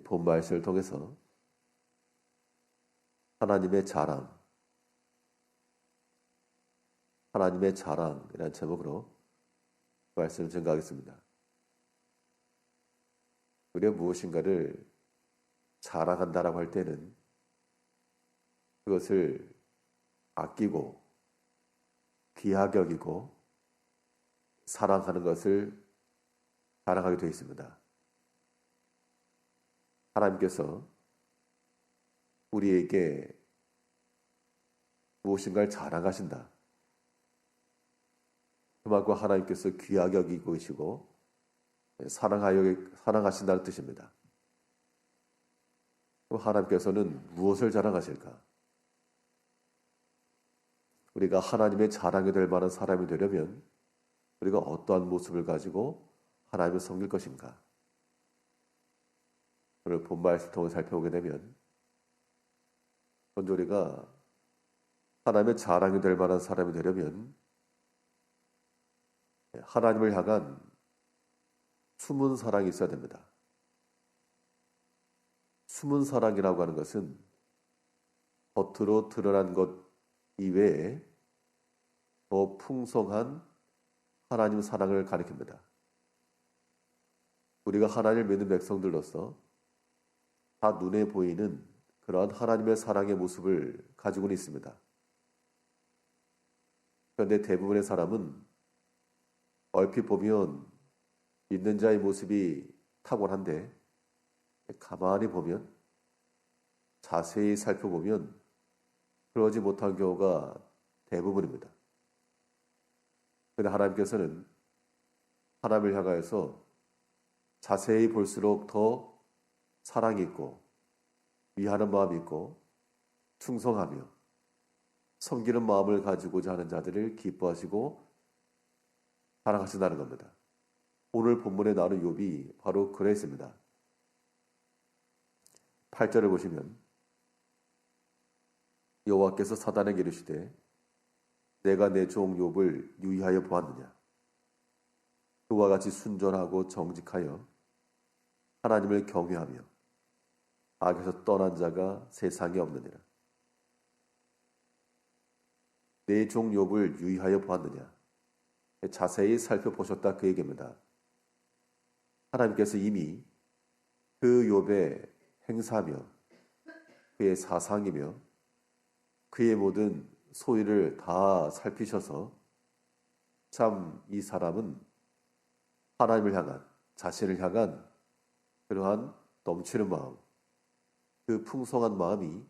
본 말씀을 통해서 하나님의 자랑이라는 제목으로 말씀을 전가하겠습니다. 우리가 무엇인가를 자랑한다라고 할 때는 그것을 아끼고 귀하게 여기고 사랑하는 것을 자랑하게 되어 있습니다. 하나님께서 우리에게 무엇인가를 자랑하신다. 그만큼 하나님께서 귀하게 여기고 계시고 사랑하신다는 뜻입니다. 그럼 하나님께서는 무엇을 자랑하실까? 우리가 하나님의 자랑이 될 만한 사람이 되려면 우리가 어떠한 모습을 가지고 하나님을 섬길 것인가? 오늘 본 말씀을 통해 살펴보게 되면 먼저 우리가 하나님의 자랑이 될 만한 사람이 되려면 하나님을 향한 숨은 사랑이 있어야 됩니다. 숨은 사랑이라고 하는 것은 겉으로 드러난 것 이외에 더 풍성한 하나님 사랑을 가리킵니다. 우리가 하나님을 믿는 백성들로서 다 눈에 보이는 그러한 하나님의 사랑의 모습을 가지고는 있습니다. 그런데 대부분의 사람은 얼핏 보면 믿는 자의 모습이 탁월한데 가만히 보면 자세히 살펴보면 그러지 못한 경우가 대부분입니다. 그런데 하나님께서는 하나님을 향하여서 자세히 볼수록 더 사랑이 있고 위하는 마음이 있고 충성하며 섬기는 마음을 가지고자 하는 자들을 기뻐하시고 사랑하신다는 겁니다. 오늘 본문에 나오는 욥이 바로 그랬습니다. 8절을 보시면 여호와께서 사단에게 이르시되 내가 내 종 욥을 유의하여 보았느냐. 그와 같이 순전하고 정직하여 하나님을 경외하며 악에서 떠난 자가 세상에 없느니라. 내 종 욥을 유의하여 보았느냐. 자세히 살펴보셨다 그 얘기입니다. 하나님께서 이미 그 욥의 행사며 그의 사상이며 그의 모든 소위를 다 살피셔서 참 이 사람은 하나님을 향한 자신을 향한 그러한 넘치는 마음, 그 풍성한 마음이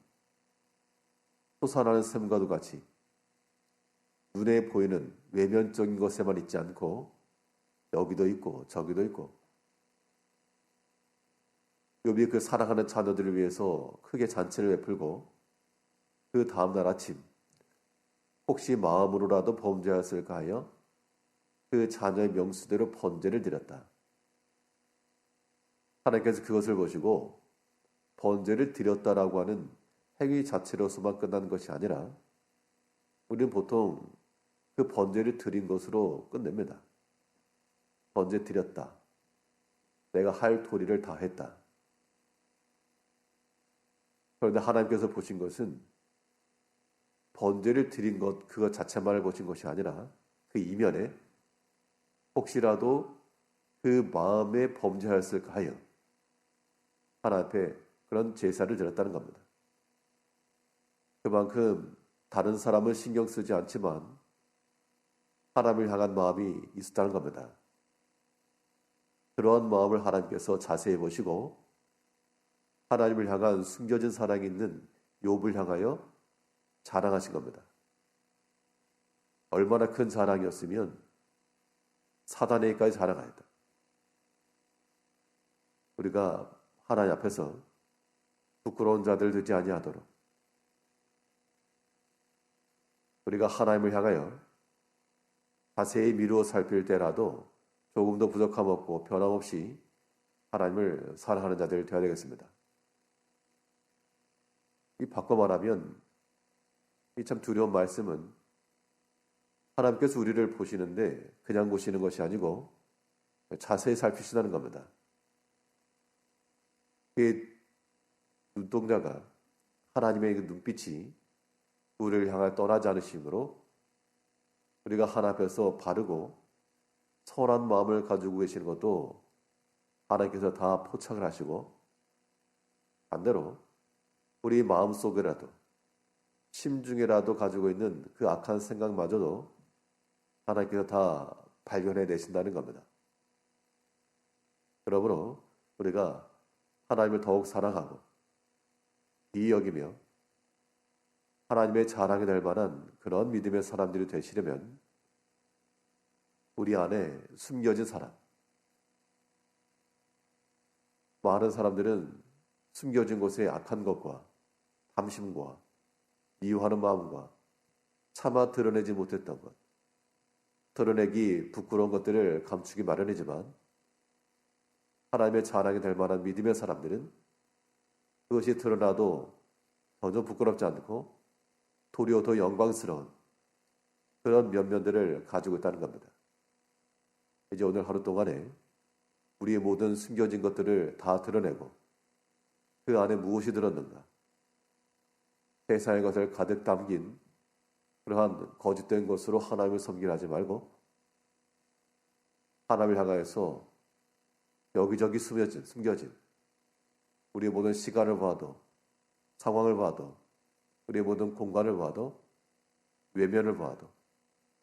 솟아나는 샘과도 같이 눈에 보이는 외면적인 것에만 있지 않고 여기도 있고 저기도 있고 욥이 그 사랑하는 자녀들을 위해서 크게 잔치를 베풀고 그 다음날 아침 혹시 마음으로라도 범죄하였을까 하여 그 자녀의 명수대로 번제를 드렸다. 하나님께서 그것을 보시고 번제를 드렸다라고 하는 행위 자체로서만 끝나는 것이 아니라 우리는 보통 그 번제를 드린 것으로 끝냅니다. 번제 드렸다. 내가 할 도리를 다 했다. 그런데 하나님께서 보신 것은 번제를 드린 것 그것 자체만을 보신 것이 아니라 그 이면에 혹시라도 그 마음에 범죄하였을까 하여 하나님 앞에 그런 제사를 드렸다는 겁니다. 그만큼 다른 사람을 신경 쓰지 않지만 하나님을 향한 마음이 있었다는 겁니다. 그러한 마음을 하나님께서 자세히 보시고 하나님을 향한 숨겨진 사랑이 있는 욥을 향하여 자랑하신 겁니다. 얼마나 큰 자랑이었으면 사단에게까지 자랑하였다. 우리가 하나님 앞에서 부끄러운 자들 되지 아니하도록 우리가 하나님을 향하여 자세히 미루어 살필 때라도 조금도 부족함 없고 변함없이 하나님을 사랑하는 자들 되어야 되겠습니다. 이 바꿔 말하면 이 참 두려운 말씀은 하나님께서 우리를 보시는데 그냥 보시는 것이 아니고 자세히 살피신다는 겁니다. 그의 눈동자가 하나님의 그 눈빛이 우리를 향해 떠나지 않으심으로 우리가 하나님 앞에서 바르고 선한 마음을 가지고 계시는 것도 하나님께서 다 포착을 하시고, 반대로 우리 마음속에라도 심중에라도 가지고 있는 그 악한 생각마저도 하나님께서 다 발견해 내신다는 겁니다. 그러므로 우리가 하나님을 더욱 사랑하고 귀히 여기며 하나님의 자랑이 될 만한 그런 믿음의 사람들이 되시려면 우리 안에 숨겨진 사람, 많은 사람들은 숨겨진 곳에 악한 것과 탐심과 미워하는 마음과 차마 드러내지 못했던 것, 드러내기 부끄러운 것들을 감추기 마련이지만 하나님의 자랑이 될 만한 믿음의 사람들은 그것이 드러나도 전혀 부끄럽지 않고 도리어 더 영광스러운 그런 면면들을 가지고 있다는 겁니다. 이제 오늘 하루 동안에 우리의 모든 숨겨진 것들을 다 드러내고 그 안에 무엇이 들었는가, 세상의 것을 가득 담긴 그러한 거짓된 것으로 하나님을 섬기려 하지 말고 하나님을 향하여서 여기저기 숨겨진 우리의 모든 시간을 봐도, 상황을 봐도, 우리의 모든 공간을 봐도, 외면을 봐도,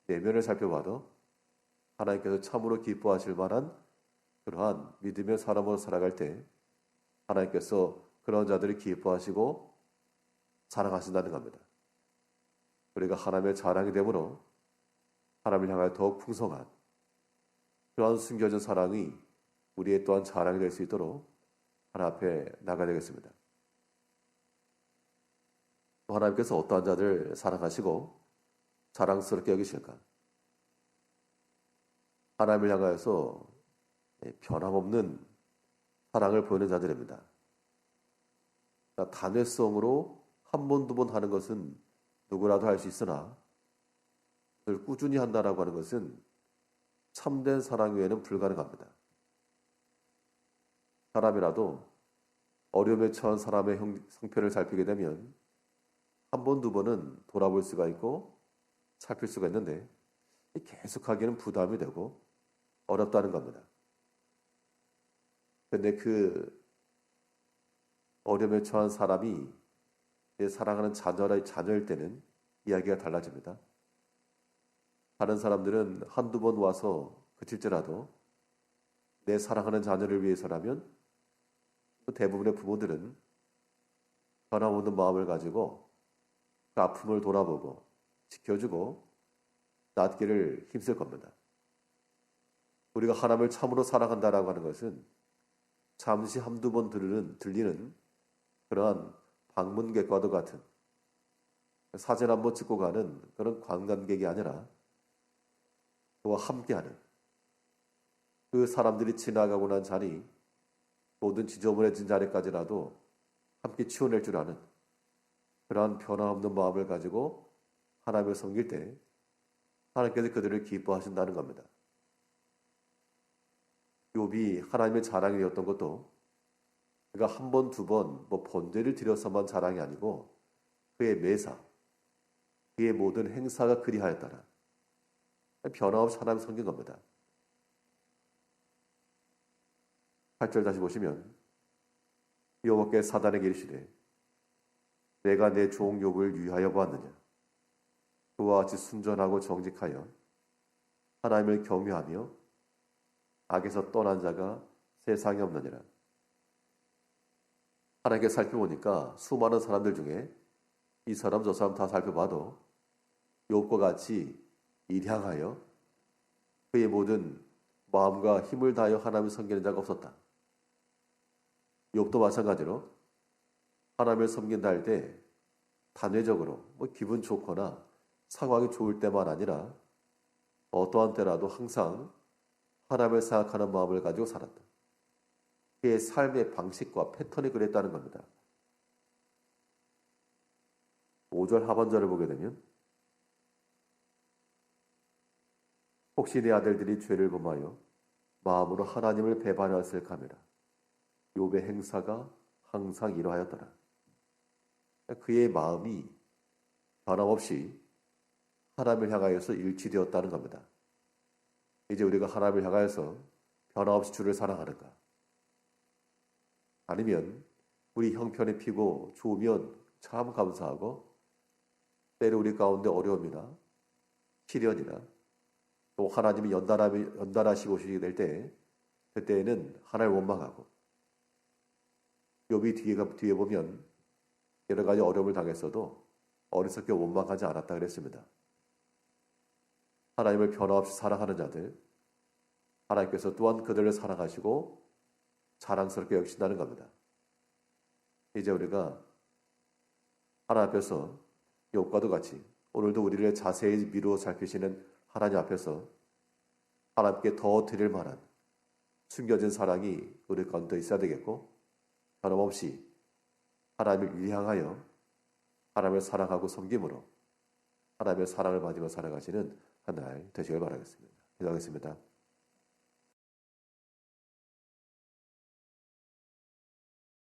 내면을 살펴봐도 하나님께서 참으로 기뻐하실 만한 그러한 믿음의 사람으로 살아갈 때 하나님께서 그런 자들을 기뻐하시고 사랑하신다는 겁니다. 우리가 하나님의 자랑이 되므로 하나님을 향하여 더욱 풍성한 그러한 숨겨진 사랑이 우리의 또한 자랑이 될 수 있도록 하나님 앞에 나가야 되겠습니다. 또 하나님께서 어떠한 자들 사랑하시고 자랑스럽게 여기실까? 하나님을 향하여서 변함없는 사랑을 보이는 자들입니다. 그러니까 단회성으로 한 번, 두 번 하는 것은 누구라도 할 수 있으나 그걸 꾸준히 한다라고 하는 것은 참된 사랑 외에는 불가능합니다. 사람이라도 어려움에 처한 사람의 형편을 살피게 되면 한 번, 두 번은 돌아볼 수가 있고 살필 수가 있는데 계속하기는 부담이 되고 어렵다는 겁니다. 그런데 그 어려움에 처한 사람이 내 사랑하는 자녀일 때는 이야기가 달라집니다. 다른 사람들은 한두 번 와서 그칠지라도 내 사랑하는 자녀를 위해서라면 대부분의 부모들은 변함없는 마음을 가지고 그 아픔을 돌아보고 지켜주고 낫기를 힘쓸 겁니다. 우리가 하나님을 참으로 사랑한다라고 하는 것은 잠시 한두 번 들리는 그러한 방문객과도 같은 사진 한번 찍고 가는 그런 관광객이 아니라 그와 함께하는 그 사람들이 지나가고 난 자리, 모든 지저분해진 자리까지라도 함께 치워낼 줄 아는 그러한 변화없는 마음을 가지고 하나님을 섬길 때 하나님께서 그들을 기뻐하신다는 겁니다. 욥이 하나님의 자랑이 되었던 것도 그가 한 번, 두 번 번제를 드려서만 자랑이 아니고 그의 매사, 그의 모든 행사가 그리하였다라 변함없이 하나님을 섬긴 겁니다. 8절 다시 보시면 여호와께 사단에게 이르시되 내가 내 종 욥을 유하여 보았느냐 그와 같이 순전하고 정직하여 하나님을 경외하며 악에서 떠난 자가 세상에 없느니라. 하나님께 살펴보니까 수많은 사람들 중에 이 사람 저 사람 다 살펴봐도 욥과 같이 일향하여 그의 모든 마음과 힘을 다하여 하나님을 섬기는 자가 없었다. 욥도 마찬가지로 하나님을 섬긴다 할 때 단회적으로 기분 좋거나 상황이 좋을 때만 아니라 어떠한 때라도 항상 하나님을 생각하는 마음을 가지고 살았다. 그의 삶의 방식과 패턴이 그랬다는 겁니다. 5절 하반절을 보게 되면 혹시 내 아들들이 죄를 범하여 마음으로 하나님을 배반하였을까 하미라. 욥의 행사가 항상 이러하였더라. 그의 마음이 변함없이 하나님을 향하여서 일치되었다는 겁니다. 이제 우리가 하나님을 향하여서 변함없이 주를 사랑하는가? 아니면 우리 형편이 피고 좋으면 참 감사하고 때로 우리 가운데 어려움이나 시련이나 또 하나님이 연단하시고 오시게 될 때 그때에는 하나님을 원망하고 욥이 뒤에 보면 여러 가지 어려움을 당했어도 어리석게 원망하지 않았다 그랬습니다. 하나님을 변함없이 사랑하는 자들, 하나님께서 또한 그들을 사랑하시고 자랑스럽게 여기신다는 겁니다. 이제 우리가 하나님 앞에서 욥과도 같이 오늘도 우리를 자세히 미루어 살피시는 하나님 앞에서 하나님께 더 드릴 만한 숨겨진 사랑이 우리 가운데 있어야 되겠고 변함없이 하나님을 향하여 하나님을 사랑하고 섬김으로 하나님의 사랑을 받으며 살아가시는 한 날 되시길 바라겠습니다. 기도하겠습니다.